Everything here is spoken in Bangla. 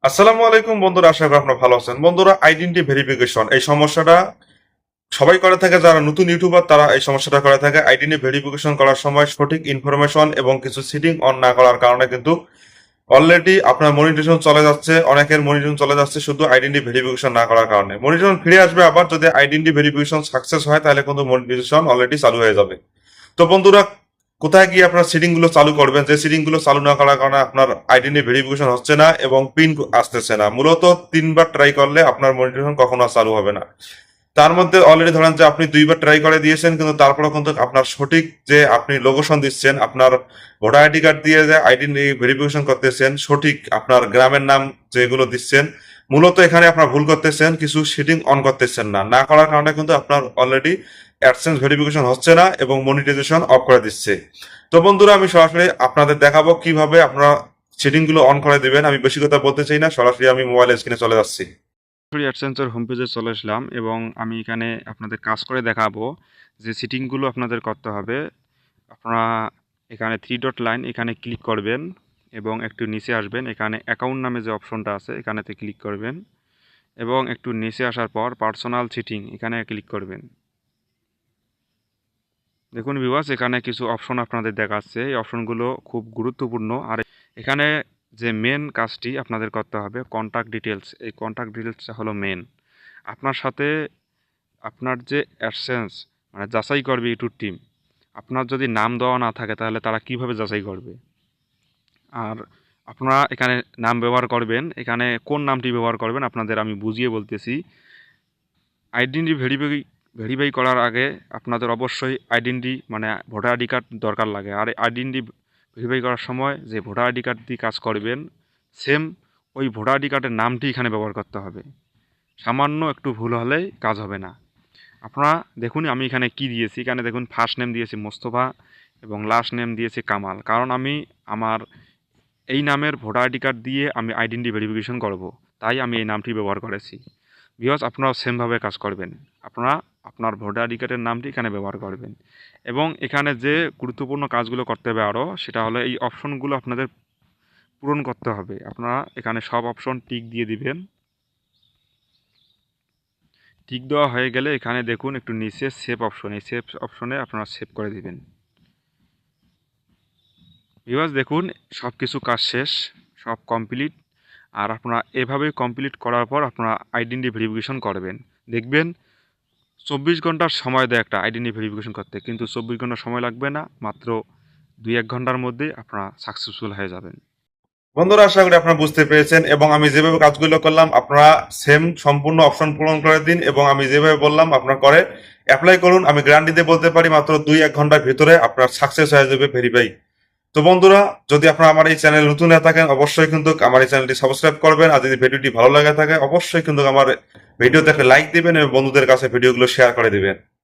আসসালামু আলাইকুম বন্ধুরা, আশা করি আপনারা ভালো আছেন। বন্ধুরা, আইডেন্টি ভেরিফিকেশন এই সমস্যাটা সবাই করে থাকে। যারা নতুন ইউটিউবার তারা এই সমস্যাটা করে থাকে। আইডেন্টি ভেরিফিকেশন করার সময় সঠিক ইনফরমেশন এবং কিছু সেটিং অন না করার কারণে কিন্তু অলরেডি আপনার মনিটাইজেশন চলে যাচ্ছে, অনেকের মনিটাইজেশন চলে যাচ্ছে শুধু আইডেন্টি ভেরিফিকেশন না করার কারণে। মনিটাইজেশন ফিরে আসবে আবার যদি আইডেন্টি ভেরিফিকেশন সাকসেস হয়, তাহলে কিন্তু মনিটাইজেশন অলরেডি চালু হয়ে যাবে। তো বন্ধুরা, কোথায় গিয়ে আপনার সেটিং গুলো চালু করবেন? যে সেটিং গুলো চালু না করার কারণে আপনার আইডেন্টি ভেরিফিকেশন হচ্ছে না এবং পিন আসতেছে না। মূলত 3বার ট্রাই করলে আপনার মনিটরেশন কখনো আর চালু হবে না। তার মধ্যে অলরেডি ধরেন যে আপনি 2বার ট্রাই করে দিয়েছেন, কিন্তু তারপরে কিন্তু আপনার সঠিক যে আপনি লোকেশন দিচ্ছেন, আপনার ভোটার আইডি কার্ড দিয়ে যে আইডেন্টি ভেরিফিকেশন করতেছেন, সঠিক আপনার গ্রামের নাম যেগুলো দিচ্ছেন, মূলত এখানে আপনার ভুল করতেছেন, কিছু সেটিং অন করতেছেন না। না করার কারণে কিন্তু আপনার অলরেডি অ্যাডসেন্স ভেরিফিকেশন হচ্ছে না এবং মনিটাইজেশন অফ করে দিচ্ছে। তো বন্ধুরা, আমি সরাসরি আপনাদের দেখাবো কিভাবে আপনারা সেটিং গুলো অন করে দিবেন। আমি বেশি কথা বলতে চাই না, সরাসরি আমি মোবাইল স্ক্রিনে চলে যাচ্ছি। সরাসরি অ্যাডসেন্সের হোম পেজে চলে আসলাম এবং আমি এখানে আপনাদের কাজ করে দেখাবো যে সেটিংগুলো আপনাদের করতে হবে। আপনারা এখানে থ্রি ডট লাইন এখানে ক্লিক করবেন এবং একটু নিচে আসবেন। এখানে অ্যাকাউন্ট নামে যে অপশনটা আছে এখানেতে ক্লিক করবেন এবং একটু নিচে আসার পর পার্সোনাল সেটিং এখানে ক্লিক করবেন। দেখুন ভিউয়ার্স, এখানে কিছু অপশন আপনাদের দেখাচ্ছে। এই অপশনগুলো খুব গুরুত্বপূর্ণ। আর এখানে যে মেন কাজটি আপনাদের করতে হবে কন্ট্যাক্ট ডিটেলস, এই কন্ট্যাক্ট ডিটেলসটা হলো মেন। আপনার সাথে আপনার যে অ্যাডসেন্স মানে যাচাই করবে ইউটিউব টিম, আপনার যদি নাম দেওয়া না থাকে তাহলে তারা কিভাবে যাচাই করবে? আর আপনারা এখানে নাম ব্যবহার করবেন, এখানে কোন নামটি ব্যবহার করবেন আপনাদের আমি বুঝিয়ে বলতেছি। আইডেন্টি ভেরিফাই করার আগে আপনাদের অবশ্যই আইডেন্টি মানে ভোটার আইডি কার্ড দরকার লাগে। আর আইডেন্টি ভেরিফাই করার সময় যে ভোটার আইডি কার্ড দিয়ে কাজ করবেন, সেম ওই ভোটার আইডি কার্ডের নামটি এখানে ব্যবহার করতে হবে। সামান্য একটু ভুল হলেই কাজ হবে না। আপনারা দেখুন আমি এখানে কি দিয়েছি। এখানে দেখুন ফার্স্ট নেম দিয়েছি মোস্তফা এবং লাস্ট নেম দিয়েছি কামাল। কারণ আমি আমার এই নামের ভোটার আইডি কার্ড দিয়ে আমি আইডেন্টি ভেরিফিকেশন করব, তাই আমি এই নামটি ব্যবহার করেছি। বিকজ আপনারাও সেমভাবে কাজ করবেন। আপনারা আপনার ভোটার আইডি কার্ডের নামটি এখানে ব্যবহার করবেন এবং এখানে যে গুরুত্বপূর্ণ কাজগুলো করতে হবে আরও, সেটা হলো এই অপশনগুলো আপনাদের পূরণ করতে হবে। আপনারা এখানে সব অপশন টিক দিয়ে দিবেন। টিক দেওয়া হয়ে গেলে এখানে দেখুন একটু নিচে সেভ অপশন, এই সেভ অপশনে আপনারা সেভ করে দিবেন। ভিউয়ার্স দেখুন, সব কিছু কাজ শেষ, সব কমপ্লিট। আর আপনারা এভাবে কমপ্লিট করার পর আপনারা আইডেন্টি ভেরিফিকেশন করবেন। দেখবেন 24 ঘন্টার সময় দেয় একটা আইডেন্টি ভেরিফিকেশন করতে, কিন্তু 24 ঘন্টা সময় লাগবে না, মাত্র 2-1 ঘন্টার মধ্যে আপনারা সাকসেসফুল হয়ে যাবেন। বন্ধুরা, আশা করি আপনারা বুঝতে পেরেছেন এবং আমি যেভাবে কাজগুলো করলাম আপনারা সেম সম্পূর্ণ অপশন পূরণ করে দিন এবং আমি যেভাবে বললাম আপনারা করে অ্যাপ্লাই করুন। আমি গ্যারান্টি দিয়ে বলতে পারি মাত্র 2-1 ঘন্টার ভিতরে আপনার সাকসেস হয়ে যাবে ভেরিফাই। তো বন্ধুরা, যদি আপনারা আমার এই চ্যানেল নতুন হয়ে থাকেন, অবশ্যই কিন্তু আমার এই চ্যানেলটি সাবস্ক্রাইব করবেন। আর যদি ভিডিওটি ভালো লাগে থাকে, অবশ্যই কিন্তু আমার ভিডিওতে একটা লাইক দিবেন এবং বন্ধুদের কাছে ভিডিওগুলো শেয়ার করে দিবেন।